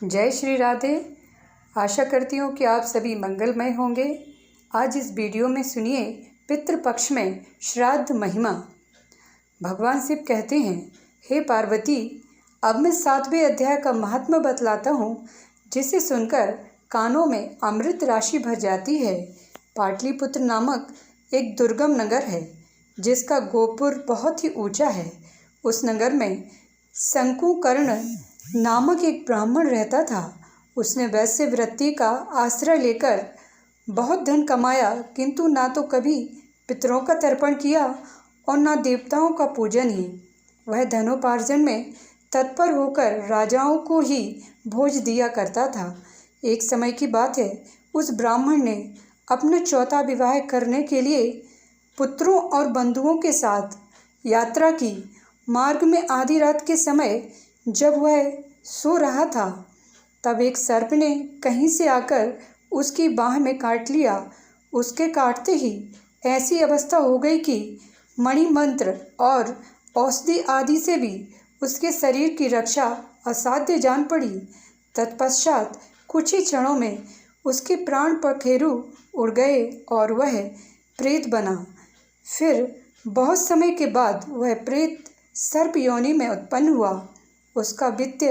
जय श्री राधे। आशा करती हूँ कि आप सभी मंगलमय होंगे। आज इस वीडियो में सुनिए पितृपक्ष में श्राद्ध महिमा। भगवान शिव कहते हैं, हे पार्वती, अब मैं 7वें अध्याय का महात्मा बतलाता हूँ, जिसे सुनकर कानों में अमृत राशि भर जाती है। पाटलिपुत्र नामक एक दुर्गम नगर है, जिसका गोपुर बहुत ही ऊंचा है। उस नगर में शंकुकर्ण नामक एक ब्राह्मण रहता था। उसने वैश्य वृत्ति का आश्रय लेकर बहुत धन कमाया, किंतु ना तो कभी पितरों का तर्पण किया और ना देवताओं का पूजन ही। वह धनोपार्जन में तत्पर होकर राजाओं को ही भोज दिया करता था। एक समय की बात है, उस ब्राह्मण ने अपना चौथा विवाह करने के लिए पुत्रों और बंधुओं के साथ यात्रा की। मार्ग में आधी रात के समय जब वह सो रहा था, तब एक सर्प ने कहीं से आकर उसकी बाह में काट लिया। उसके काटते ही ऐसी अवस्था हो गई कि मणि मंत्र और औषधि आदि से भी उसके शरीर की रक्षा असाध्य जान पड़ी। तत्पश्चात कुछ ही क्षणों में उसके प्राण पखेरु उड़ गए और वह प्रेत बना। फिर बहुत समय के बाद वह प्रेत सर्प योनि में उत्पन्न हुआ। उसका वित्त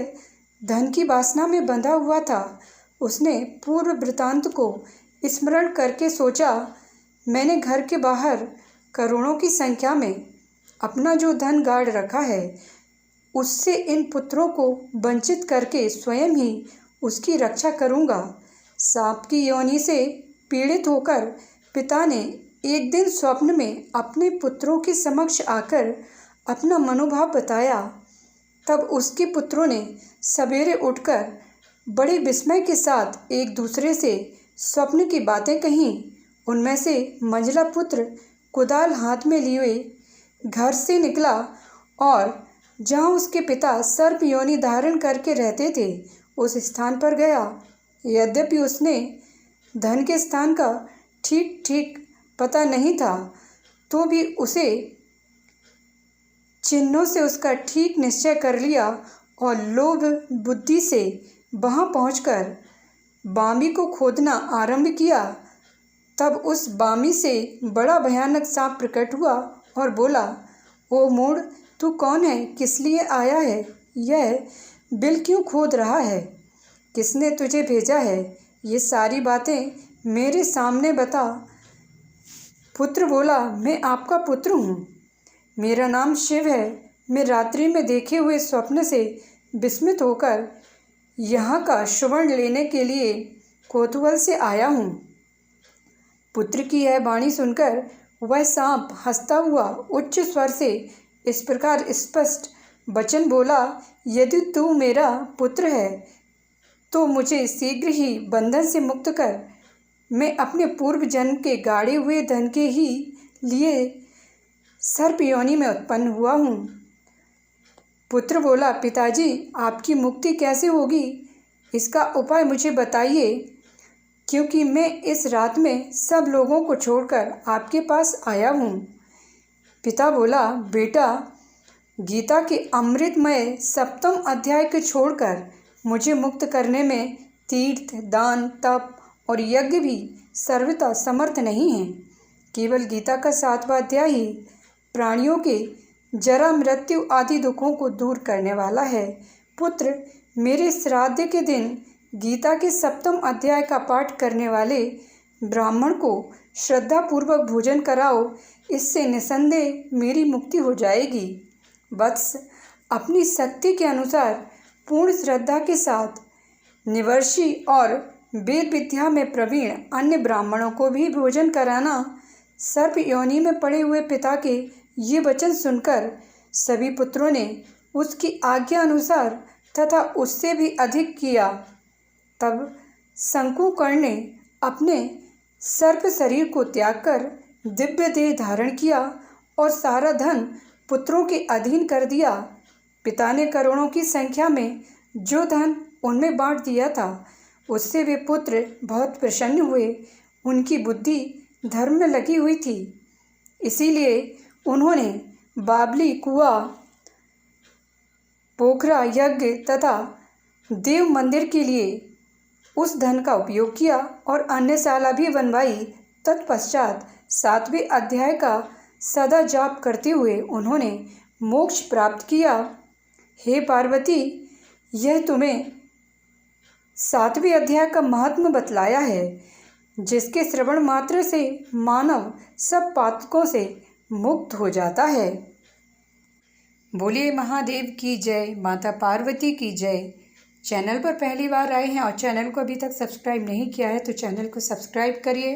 धन की वासना में बंधा हुआ था। उसने पूर्व वृतांत को स्मरण करके सोचा, मैंने घर के बाहर करोड़ों की संख्या में अपना जो धन गाड़ रखा है, उससे इन पुत्रों को वंचित करके स्वयं ही उसकी रक्षा करूँगा। सांप की योनि से पीड़ित होकर पिता ने एक दिन स्वप्न में अपने पुत्रों के समक्ष आकर अपना मनोभाव बताया। तब उसके पुत्रों ने सवेरे उठकर बड़े विस्मय के साथ एक दूसरे से स्वप्न की बातें कहीं। उनमें से मंझला पुत्र कुदाल हाथ में लिए घर से निकला और जहाँ उसके पिता सर्प योनि धारण करके रहते थे, उस स्थान पर गया। यद्यपि उसने धन के स्थान का ठीक ठीक पता नहीं था, तो भी उसे चिन्हों से उसका ठीक निश्चय कर लिया और लोभ बुद्धि से वहां पहुंचकर बामी को खोदना आरंभ किया। तब उस बामी से बड़ा भयानक सांप प्रकट हुआ और बोला, ओ मूढ़, तू कौन है? किस लिए आया है? यह बिल क्यों खोद रहा है? किसने तुझे भेजा है? ये सारी बातें मेरे सामने बता। पुत्र बोला, मैं आपका पुत्र हूँ। मेरा नाम शिव है। मैं रात्रि में देखे हुए स्वप्न से विस्मित होकर यहाँ का सुवर्ण लेने के लिए कौतूहल से आया हूँ। पुत्र की यह वाणी सुनकर वह सांप हंसता हुआ उच्च स्वर से इस प्रकार स्पष्ट वचन बोला, यदि तू मेरा पुत्र है तो मुझे शीघ्र ही बंधन से मुक्त कर। मैं अपने पूर्व जन्म के गाड़े हुए धन के ही लिए सर्प योनि में उत्पन्न हुआ हूँ। पुत्र बोला, पिताजी, आपकी मुक्ति कैसे होगी? इसका उपाय मुझे बताइए, क्योंकि मैं इस रात में सब लोगों को छोड़कर आपके पास आया हूँ। पिता बोला, बेटा, गीता के अमृतमय 7वें अध्याय को छोड़कर मुझे मुक्त करने में तीर्थ, दान, तप और यज्ञ भी सर्वथा समर्थ नहीं है। केवल गीता का 7वां अध्याय ही प्राणियों के जरा, मृत्यु आदि दुखों को दूर करने वाला है। पुत्र, मेरे श्राद्ध के दिन गीता के 7वें अध्याय का पाठ करने वाले ब्राह्मण को श्रद्धापूर्वक भोजन कराओ। इससे निसंदेह मेरी मुक्ति हो जाएगी। वत्स, अपनी शक्ति के अनुसार पूर्ण श्रद्धा के साथ निवर्षी और वेद विद्या में प्रवीण अन्य ब्राह्मणों को भी भोजन कराना। सर्प योनि में पड़े हुए पिता के ये वचन सुनकर सभी पुत्रों ने उसकी आज्ञा अनुसार तथा उससे भी अधिक किया। तब शंकुकर्ण ने अपने सर्प शरीर को त्याग कर दिव्य देह धारण किया और सारा धन पुत्रों के अधीन कर दिया। पिता ने करोड़ों की संख्या में जो धन उनमें बांट दिया था, उससे वे पुत्र बहुत प्रसन्न हुए। उनकी बुद्धि धर्म में लगी हुई थी, इसीलिए उन्होंने बावली, कुआं, पोखरा, यज्ञ तथा देव मंदिर के लिए उस धन का उपयोग किया और अन्नशाला भी बनवाई। तत्पश्चात 7वें अध्याय का सदा जाप करते हुए उन्होंने मोक्ष प्राप्त किया। हे पार्वती, यह तुम्हें 7वें अध्याय का महात्म्य बतलाया है, जिसके श्रवण मात्र से मानव सब पातकों से मुक्त हो जाता है। बोलिए महादेव की जय, माता पार्वती की जय। चैनल पर पहली बार आए हैं और चैनल को अभी तक सब्सक्राइब नहीं किया है तो चैनल को सब्सक्राइब करिए,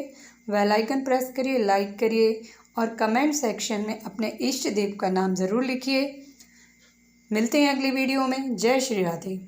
बेल आइकन प्रेस करिए, लाइक करिए और कमेंट सेक्शन में अपने इष्ट देव का नाम ज़रूर लिखिए। मिलते हैं अगली वीडियो में। जय श्री राधे।